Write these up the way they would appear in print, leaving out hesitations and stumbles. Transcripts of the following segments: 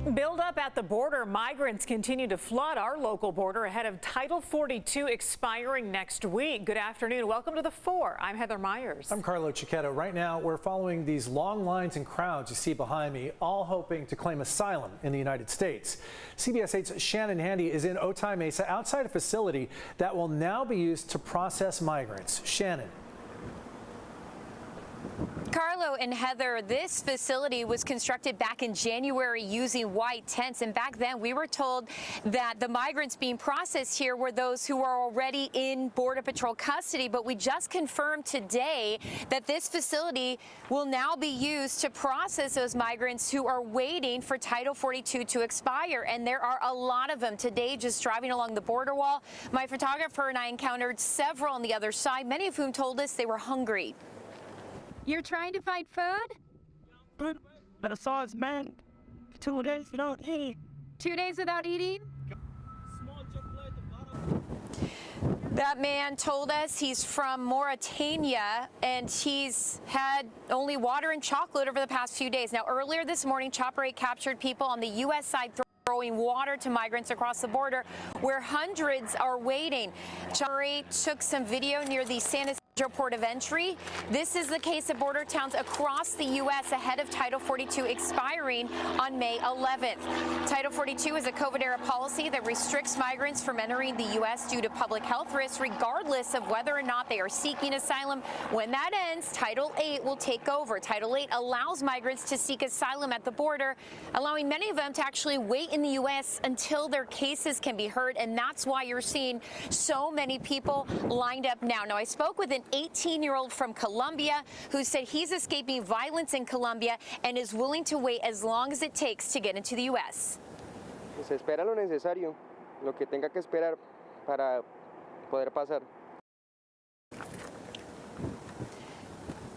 Build up at the border. Migrants continue to flood our local border ahead of Title 42 expiring next week. Good afternoon. Welcome to the 4. I'm Heather Myers. I'm Carlo Cicchetto. Right now, we're following these long lines and crowds you see behind me, all hoping to claim asylum in the United States. CBS 8's Shannon Handy is in Otay Mesa outside a facility that will now be used to process migrants. Shannon. Carlo and Heather, this facility was constructed back in January using white tents, and back then we were told that the migrants being processed here were those who are already in Border Patrol custody, but we just confirmed today that this facility will now be used to process those migrants who are waiting for Title 42 to expire, and there are a lot of them. Today, just driving along the border wall, my photographer and I encountered several on the other side, many of whom told us they were hungry. You're trying to find food? But I saw his man 2 days without eating. 2 days without eating? That man told us he's from Mauritania and he's had only water and chocolate over the past few days. Now, earlier this morning, Chopper 8 captured people on the U.S. side throwing water to migrants across the border where hundreds are waiting. Chopper 8 took some video near the San Ysidro port of entry. This is the case of border towns across the U.S. ahead of Title 42 expiring on May 11th. Title 42 is a COVID-era policy that restricts migrants from entering the U.S. due to public health risks, regardless of whether or not they are seeking asylum. When that ends, Title 8 will take over. Title 8 allows migrants to seek asylum at the border, allowing many of them to actually wait in the U.S. until their cases can be heard, and that's why you're seeing so many people lined up now. Now, I spoke with an 18-year-old from Colombia who said he's escaping violence in Colombia and is willing to wait as long as it takes to get into the U.S. Se espera lo necesario, lo que tenga que esperar para poder pasar.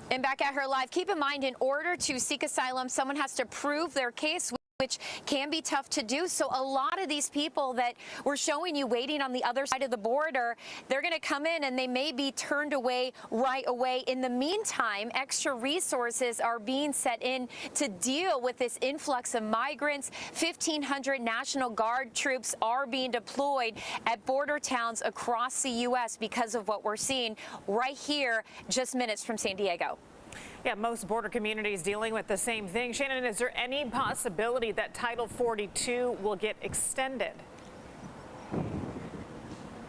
And back at her live, keep in mind, in order to seek asylum, someone has to prove their case, which can be tough to do. So a lot of these people that we're showing you waiting on the other side of the border, they're going to come in and they may be turned away right away. In the meantime, extra resources are being set in to deal with this influx of migrants. 1,500 National Guard troops are being deployed at border towns across the U.S. because of what we're seeing right here, just minutes from San Diego. Yeah, most border communities dealing with the same thing. Shannon, is there any possibility that Title 42 will get extended?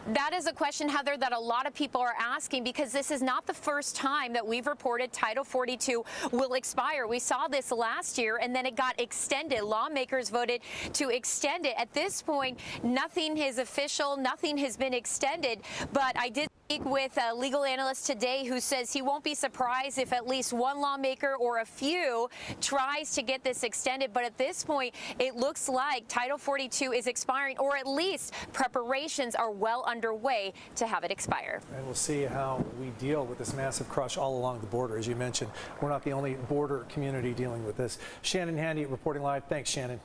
That is a question, Heather, that a lot of people are asking, because this is not the first time that we've reported Title 42 will expire. We saw this last year, and then it got extended. Lawmakers voted to extend it. At this point, nothing is official, nothing has been extended, but I did speak with a legal analyst today who says he won't be surprised if at least one lawmaker or a few tries to get this extended. But at this point, it looks like Title 42 is expiring, or at least preparations are well underway to have it expire. And we'll see how we deal with this massive crush all along the border. As you mentioned, we're not the only border community dealing with this. Shannon Handy reporting live. Thanks, Shannon.